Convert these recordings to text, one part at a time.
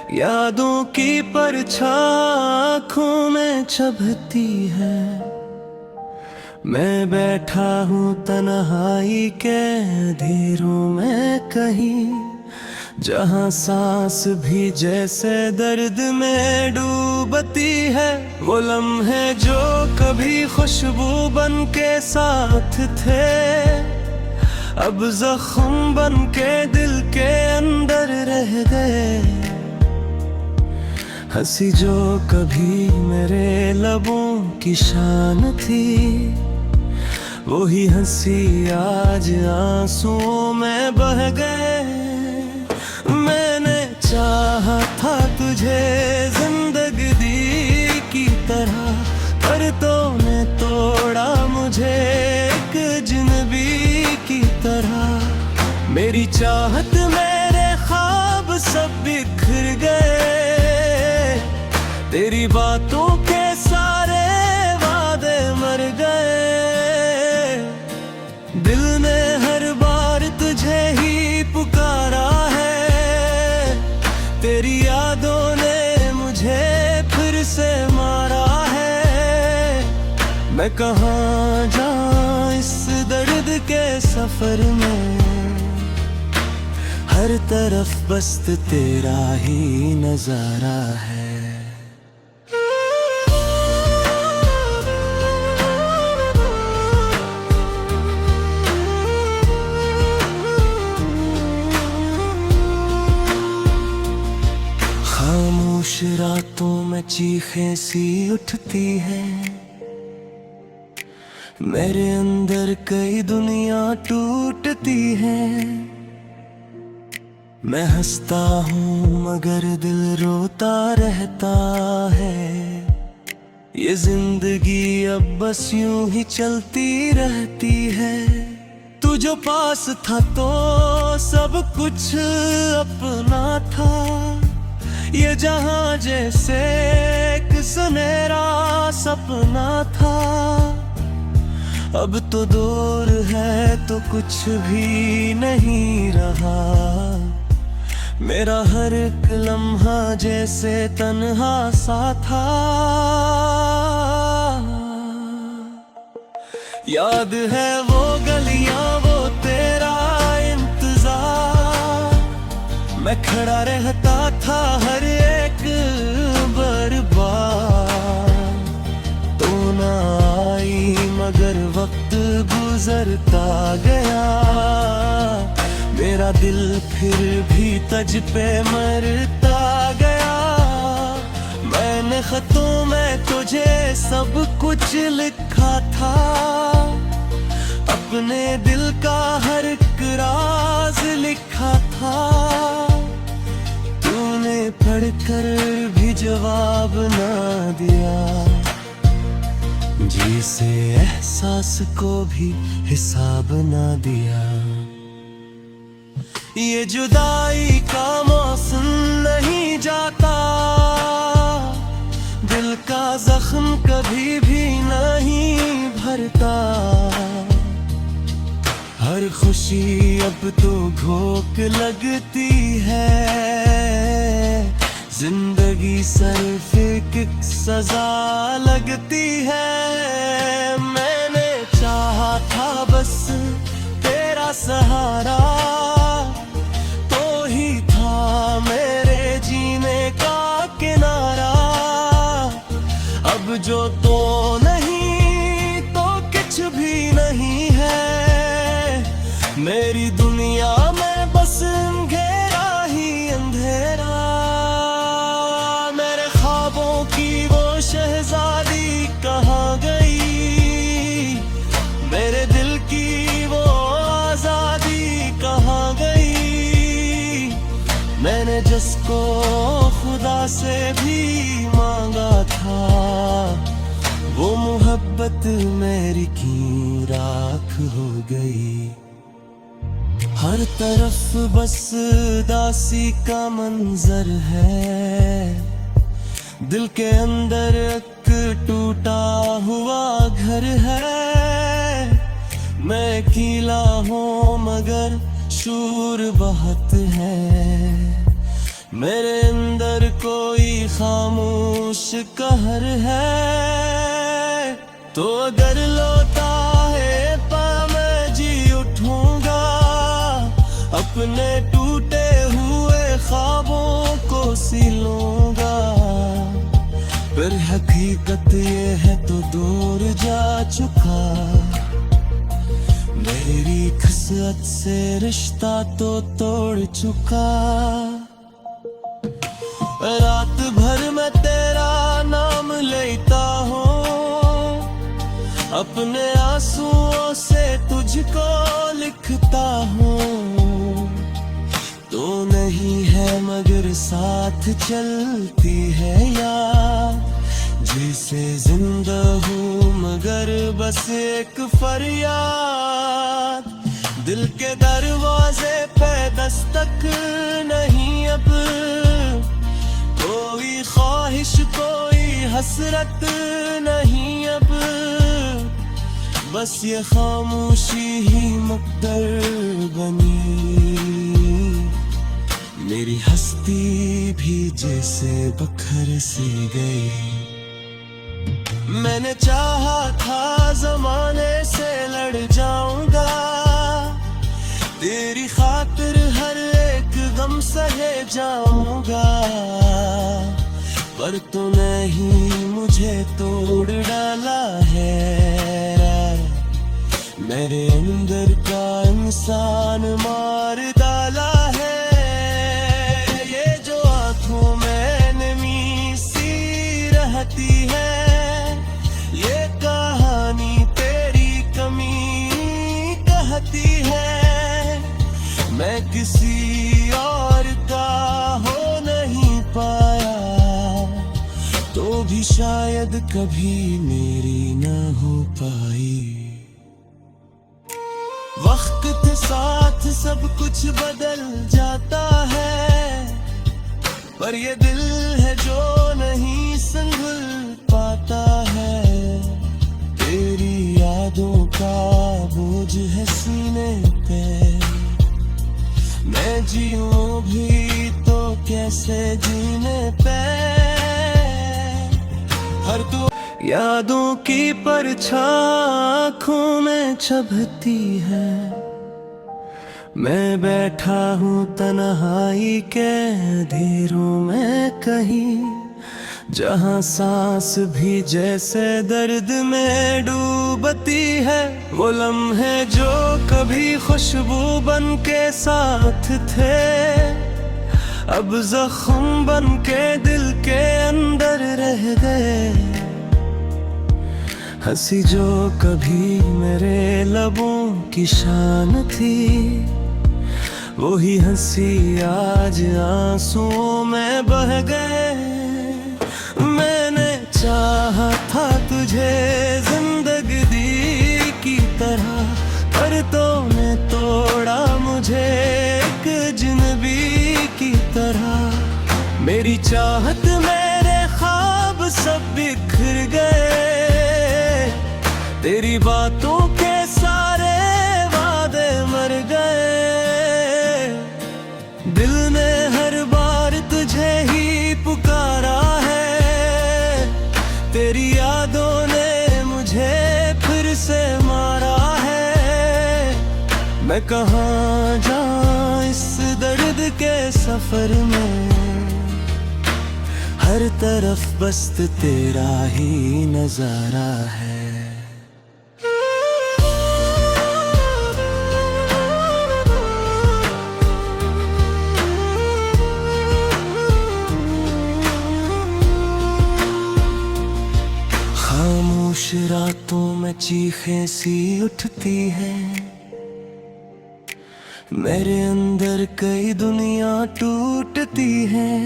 यादों की परछाई आँखों में चुभती है। मैं बैठा हूँ तन्हाई के अंधेरों में कहीं, जहाँ सांस भी जैसे दर्द में डूबती है। वो लम्हे जो कभी खुशबू बन के साथ थे, अब जख्म बन के दिल के अंदर रह गए। हंसी जो कभी मेरे लबों की शान थी, वही हंसी आज आंसुओं में बह गए। मैंने चाहा था तुझे जिंदगी की तरह, पर तूने तोड़ा मुझे एक अजनबी की तरह। मेरी चाहत मेरे ख्वाब सब बिखर गए, तेरी बातों के सारे वादे मर गए। दिल ने हर बार तुझे ही पुकारा है, तेरी यादों ने मुझे फिर से मारा है। मैं कहाँ जाऊं इस दर्द के सफर में, हर तरफ बस तेरा ही नजारा है। खामोश रातों में चीखें सी उठती है, मेरे अंदर कई दुनिया टूटती है। मैं हंसता हूँ मगर दिल रोता रहता है। ये जिंदगी अब बस यूं ही चलती रहती है। तू जो पास था तो सब कुछ अपना था, ये जहां जैसे एक सुनहरा सपना था। अब तो दूर है तो कुछ भी नहीं रहा, मेरा हर एक लम्हा जैसे तन्हा सा था। याद है वो गलियां, वो तेरा इंतजार, मैं खड़ा रहता था हर एक बर्बाद। तो ना आई मगर वक्त गुजरता गया, मेरा दिल फिर भी तुझ पे मरता गया। मैंने खतों में तुझे सब कुछ लिखा था, अपने दिल का हर एक राज लिखा था। तूने पढ़कर भी जवाब ना दिया, जिसे एहसास को भी हिसाब ना दिया। ये जुदाई का मौसम नहीं जाता, दिल का जख्म कभी भी नहीं भरता। हर खुशी अब तो घोक लगती है, जिंदगी सिर्फ एक सजा लगती है। मैंने चाहा था बस तेरा सहारा, तो ही था मेरे जीने का किनारा। अब जो तो नहीं तो कुछ भी नहीं है, मेरी दुनिया में बस अंधेरा ही अंधेरा। मेरे ख्वाबों की वो शहजादी कहाँ गई, मेरे दिल की वो आजादी कहाँ गई। मैंने जिसको खुदा से भी मांगा था, वो मोहब्बत मेरी की राख हो गई। हर तरफ बस दासी का मंजर है, दिल के अंदर एक टूटा हुआ घर है। मैं अकेला हूँ मगर शूर बहुत है, मेरे अंदर कोई खामोश कहर है, तो अगर लोटा है पा मैं जी उठूंगा, अपने टूटे हुए ख्वाबों को सिलूंगा। पर हकीकत ये है तो दूर जा चुका, मेरी किस्मत से रिश्ता तो तोड़ चुका। रात भर मैं तेरा नाम लेता हूँ, अपने आंसुओं से तुझको लिखता हूँ। तो नहीं है मगर साथ चलती है यार, जैसे जिंदा हूँ मगर बस एक फरियाद। दिल के दरवाजे पे दस्तक नहीं अब, कोई ख्वाहिश कोई हसरत नहीं अब, बस ये खामोशी ही मुक़द्दर बनी। मेरी हस्ती भी जैसे बखर सी गई, मैंने चाहा था ज़माने से लड़ जाऊंगा, तेरी खातिर हर एक गम सहे जाऊंगा। पर तू नहीं मुझे तोड़ डाला है, मेरे अंदर का इंसान मार डाला है। ये जो आंखों में नमी सी रहती है, ये कहानी तेरी कमी कहती है। मैं किसी और का हो नहीं पाया, तो भी शायद कभी मेरी न हो पाई। वक्त के साथ सब कुछ बदल जाता है, पर ये दिल है जो नहीं संभल पाता है। तेरी यादों का बोझ है सीने पे, मैं जीऊं भी तो कैसे जीने पे। हर तो यादों की परछाई आँखों में चुभती है, मैं बैठा हूँ तन्हाई के अंधेरों में कहीं, जहाँ सांस भी जैसे दर्द में डूबती है। वो लम्हे जो कभी खुशबू बन के साथ थे, अब जख्म बन के दिल के अंदर रह गए। हंसी जो कभी मेरे लबों की शान थी, वही हंसी आज आंसुओं में बह गए। मैंने चाहा था तुझे जिंदगी की तरह, पर तूने तोड़ा मुझे एक जिंदगी की तरह। मेरी चाहत मेरे ख्वाब सब बिखर गए, तेरी बातों के सारे वादे मर गए। दिल ने हर बार तुझे ही पुकारा है, तेरी यादों ने मुझे फिर से मारा है। मैं कहाँ जाऊं इस दर्द के सफर में, हर तरफ बस तेरा ही नजारा है। खामोश रातों में चीखें सी उठती है, मेरे अंदर कई दुनिया टूटती है।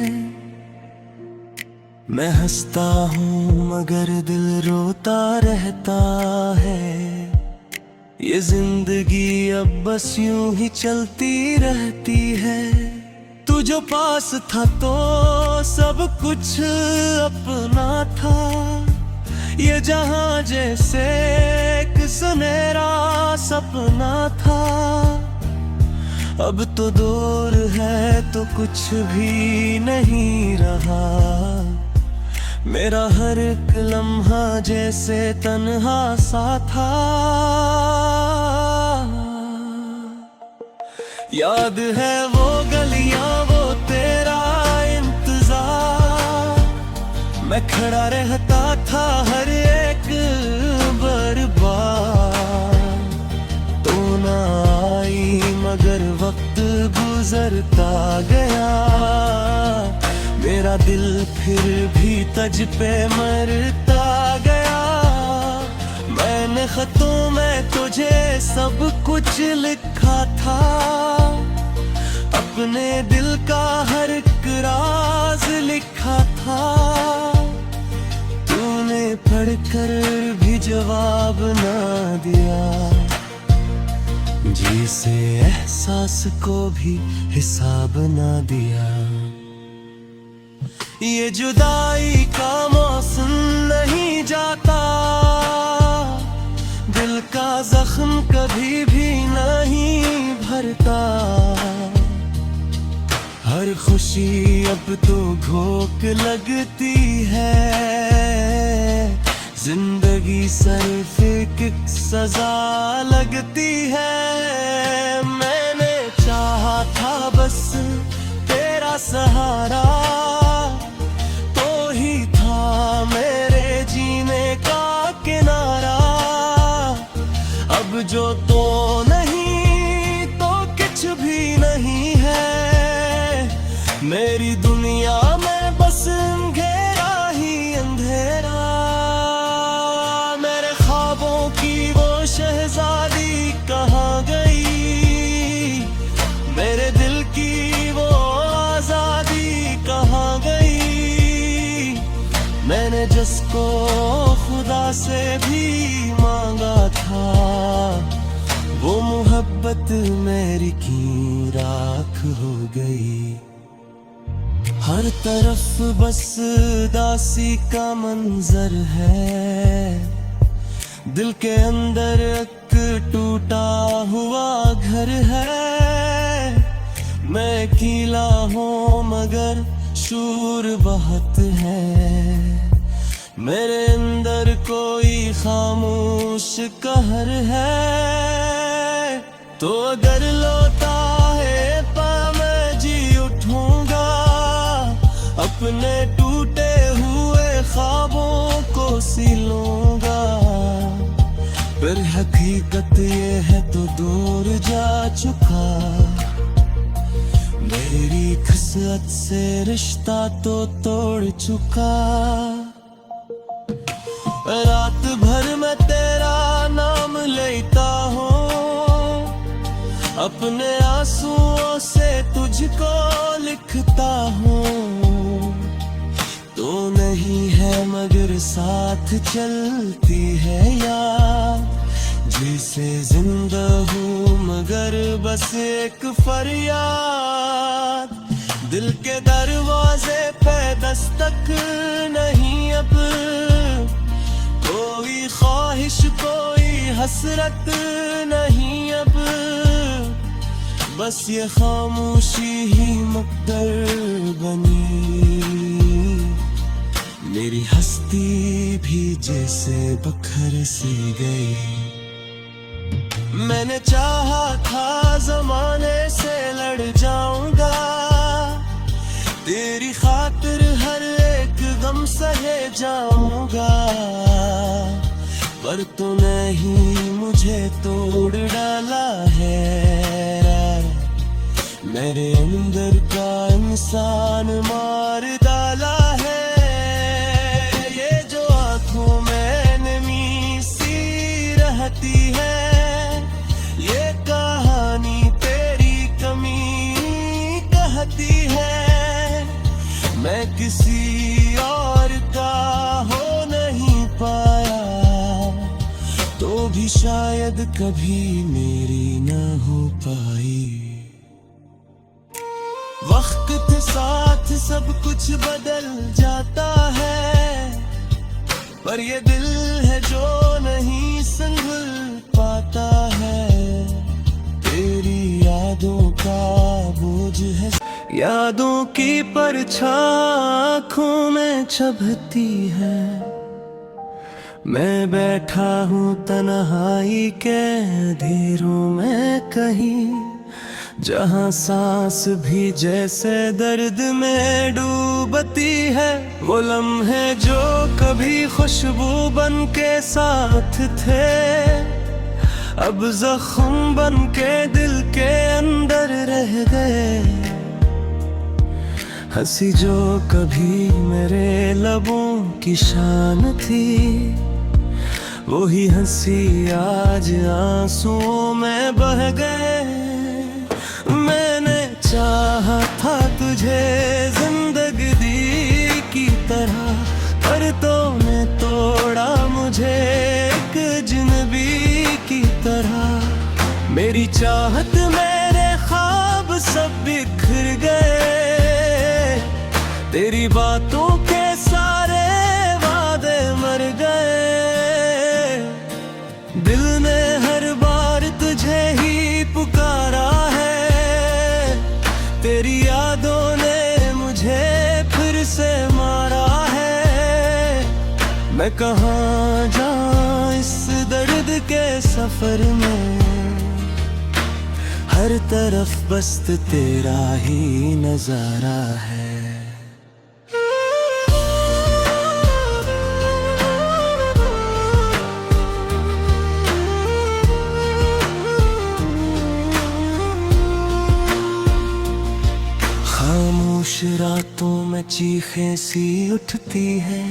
मैं हंसता हूँ मगर दिल रोता रहता है, ये जिंदगी अब बस यूं ही चलती रहती है। तू जो पास था तो सब कुछ अपना था, ये जहां जैसे एक सुनहरा सपना था। अब तो दूर है तो कुछ भी नहीं रहा, मेरा हर एक लम्हा जैसे तन्हा सा था। याद है वो गलियां, वो तेरा इंतजार, मैं खड़ा रहता था हर एक बर्बाद। तो ना आई मगर वक्त गुजरता गया, मेरा दिल फिर भी तज पे मरता गया। मैंने खतों में तुझे सब कुछ लिखा था, अपने दिल का हर एक राज लिखा था। तूने पढ़कर भी जवाब ना दिया, जिसे एहसास को भी हिसाब ना दिया। ये जुदाई का मौसम नहीं जाता, दिल का जख्म कभी भी नहीं भरता। हर खुशी अब तो घोक लगती है, जिंदगी सिर्फ एक सजा लगती है। मैंने चाहा था बस तेरा सहारा, तो ही था मेरे जीने का किनारा। अब जो तो नहीं तो कुछ भी नहीं है, मेरी दुनिया में बस अंधेरा ही अंधेरा। मेरे ख्वाबों की वो शहजादी कहाँ गई, मेरे दिल की वो आजादी कहाँ गई। मैंने जिसको खुदा से भी मांगा था, वो मोहब्बत मेरी की राख हो गई। हर तरफ बस दासी का मंजर है, दिल के अंदर एक टूटा हुआ घर है। मैं अकेला हूँ मगर शूर बहुत है, मेरे अंदर कोई खामोश कहर है। तो अगर लौटा है पा मैं जी उठूंगा, अपने टूटे हुए ख्वाबों को सिलूंगा। पर हकीकत ये है तो दूर जा चुका, मेरी किस्मत से रिश्ता तो तोड़ चुका। रात भर मैं तेरा नाम लेता हूँ, अपने आंसुओं से तुझको लिखता हूँ। तो नहीं है मगर साथ चलती है यार, जिसे जिंदा हूँ मगर बस एक फरियाद। दिल के दरवाजे पे दस्तक नहीं अब, कोई ख्वाहिश कोई हसरत नहीं अब। बस ये खामोशी ही मुक़द्दर बनी, मेरी हस्ती भी जैसे बखर सी गई। मैंने चाहा था ज़माने से लड़ जाऊंगा, तेरी खातिर हर एक गम सहे जाऊंगा। पर तो नहीं मुझे तोड़ डाला है, मेरे अंदर का इंसान मार डाला है। ये जो आंखों में नमी सी रहती है, ये कहानी तेरी कमी कहती है। मैं किसी और का हो नहीं पाया, तो भी शायद कभी मेरी न हो पाई। वक्त के साथ सब कुछ बदल जाता है, पर ये दिल है जो नहीं संभल पाता है। तेरी यादों का बोझ है। यादों की परछाई आँखों में चुभती है। मैं बैठा हूँ तन्हाई के अंधेरों में कहीं, जहाँ सांस भी जैसे दर्द में डूबती है। वो लम्हे जो कभी खुशबू बन के साथ थे, अब जख्म बन के दिल के अंदर रह गए। हंसी जो कभी मेरे लबों की शान थी, वही हंसी आज आंसुओं में बह गए। मैंने चाहा था तुझे जिंदगी की तरह, पर तूने तोड़ा मुझे एक अजनबी की तरह। मेरी चाहत मेरे ख्वाब सब बिखर गए, तेरी बातों के सारे वादे मर गए। दिल ने हर बार तुझे ही पुकारा है, तेरी यादों ने मुझे फिर से मारा है। मैं कहाँ जाऊँ इस दर्द के सफर में, हर तरफ बस तेरा ही नजारा है। खामोश रातों में चीखें सी उठती है,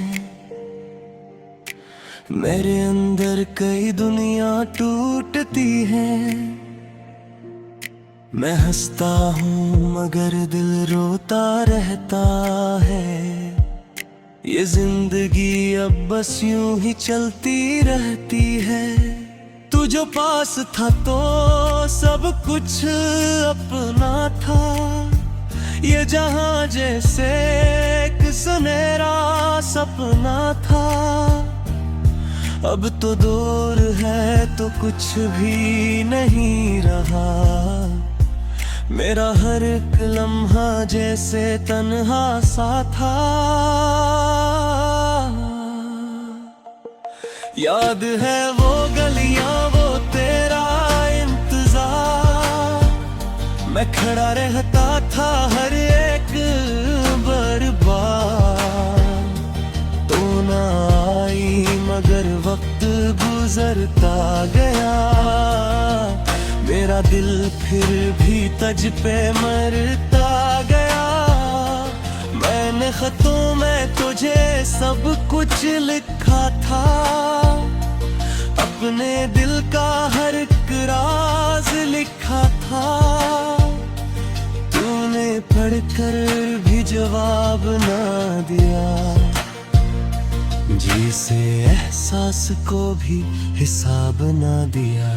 मेरे अंदर कई दुनिया टूटती है। मैं हंसता हूँ मगर दिल रोता रहता है। ये जिंदगी अब बस यूं ही चलती रहती है। तू जो पास था तो सब कुछ अपना था, ये जहां जैसे एक सुनहरा सपना था। अब तो दूर है तो कुछ भी नहीं रहा, मेरा हर एक लम्हा जैसे तन्हा सा था। याद है वो गलियां, वो तेरा इंतजार, मैं खड़ा रहता था हर एक बर्बाद। तो ना आई मगर वक्त गुजरता गया, मेरा दिल फिर भी तज पे मरता गया। मैंने खतों में तुझे सब कुछ लिखा था, अपने दिल का हर एक राज लिखा था। तूने पढ़कर भी जवाब ना दिया, जिसे एहसास को भी हिसाब ना दिया।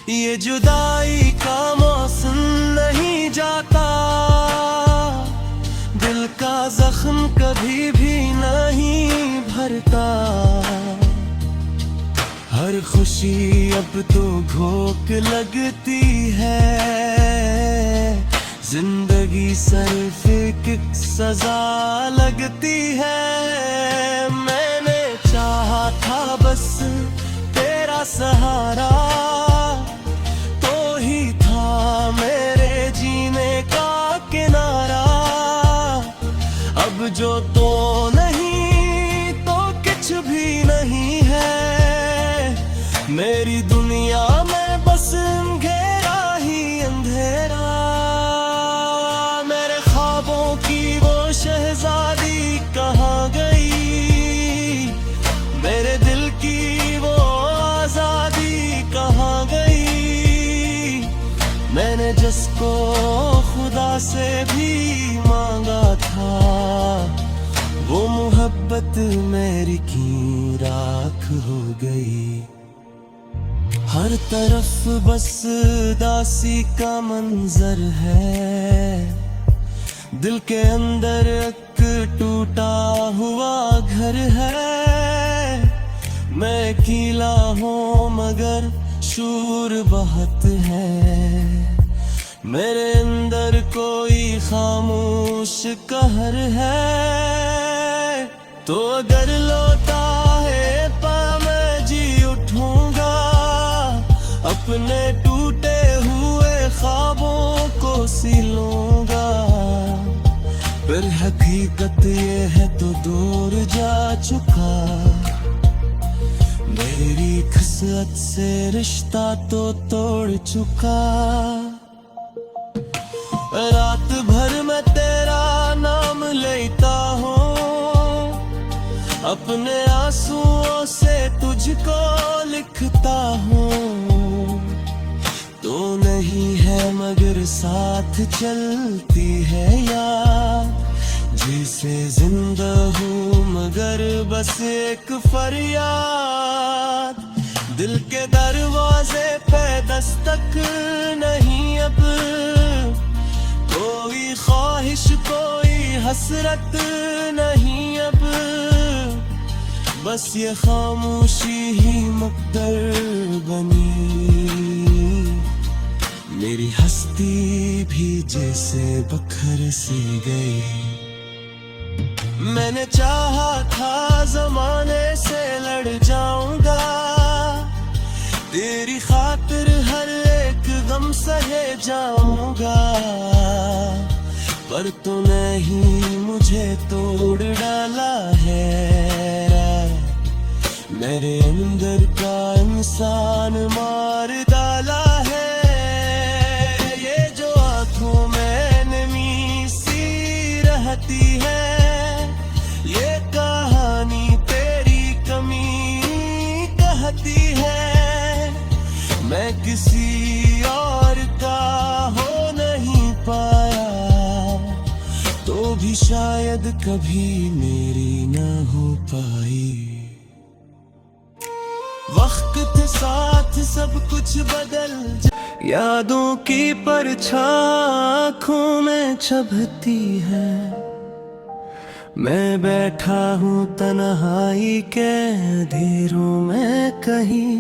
ये जुदाई का मौसम नहीं जाता, दिल का जख्म कभी भी नहीं भरता। हर खुशी अब तो घोक लगती है, जिंदगी सिर्फ एक सजा लगती है। मैंने चाहा था बस तेरा सहारा, तो ही था मेरे जीने का किनारा। अब जो तो नहीं तो कुछ भी नहीं है, मेरी दुनिया में बस अंधेरा ही अंधेरा। मेरे ख्वाबों की वो शहजादी कहाँ गई, मेरे दिल की वो आजादी कहाँ गई। मैंने जिसको खुदा से भी मांगा था, वो मोहब्बत मेरी की राख हो गई। हर तरफ बस दासी का मंजर है, दिल के अंदर एक टूटा हुआ घर है। मैं अकेला हूँ मगर शूर बहुत है, मेरे अंदर कोई खामोश कहर है। तो अगर लौटा है पा मैं जी उठूंगा, अपने टूटे हुए ख्वाबों को सिलूंगा। पर हकीकत ये है तो दूर जा चुका, मेरी किस्मत से रिश्ता तो तोड़ चुका। रात भर मैं तेरा नाम लेता हूँ, अपने आंसुओं से तुझको लिखता हूँ। तू नहीं है मगर साथ चलती है याद, जिसे जिंदा हूँ मगर बस एक फरियाद। दिल के दरवाजे पे दस्तक नहीं अब, कोई ख्वाहिश कोई हसरत नहीं अब, बस ये खामोशी ही मुक़द्दर बनी। मेरी हस्ती भी जैसे बखर सी गई, मैंने चाहा था ज़माने से लड़ जाऊंगा, तेरी खातिर हर एक गम सहे जाऊंगा। पर तूने ही मुझे तोड़ डाला है, मेरे अंदर का इंसान मार डाला है। ये जो आंखों में नमी सी रहती है, ये कहानी तेरी कमी कहती है। मैं किसी और का हो नहीं पाया, तो भी शायद कभी मेरी न हो पाई। वक्त के साथ सब कुछ बदल यादों की परछाई आँखों में चुभती है। मैं बैठा हूँ तन्हाई के अंधेरों में कहीं,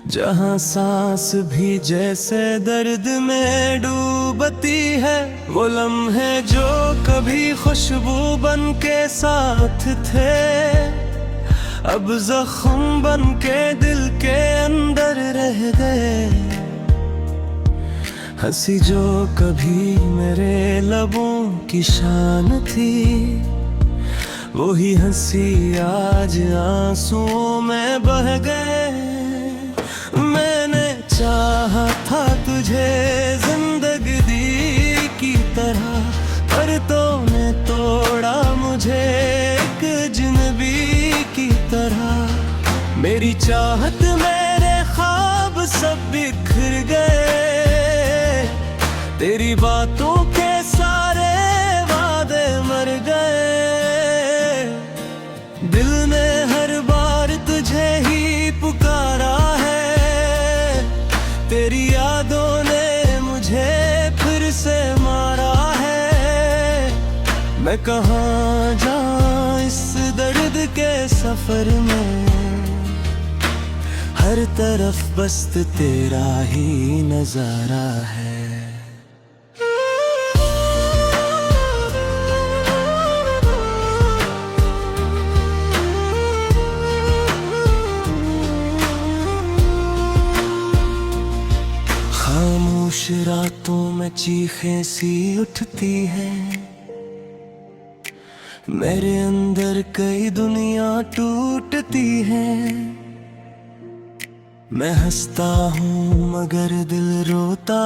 जहाँ सांस भी जैसे दर्द में डूबती है। वो लम्हे जो कभी खुशबू बन के साथ थे, अब जख्म बन के दिल के अंदर रह गए। हंसी जो कभी मेरे लबों की शान थी, वही हंसी आज आंसुओं में बह गए। मैंने चाहा था तुझे जिंदगी की तरह, पर तूने तोड़ा मुझे एक अजनबी की तरह। मेरी चाहत मेरे ख्वाब सब बिखर गए, तेरी बातों के सारे वादे मर गए। दिल ने हर बार तुझे ही पुकारा है, तेरी यादों ने मुझे फिर से मारा है। मैं कहाँ जाऊँ इस दर्द के सफर में, हर तरफ बस तेरा ही नजारा है। खामोश रातों में चीखें सी उठती है, मेरे अंदर कई दुनिया टूटती है। मैं हंसता हूँ मगर दिल रोता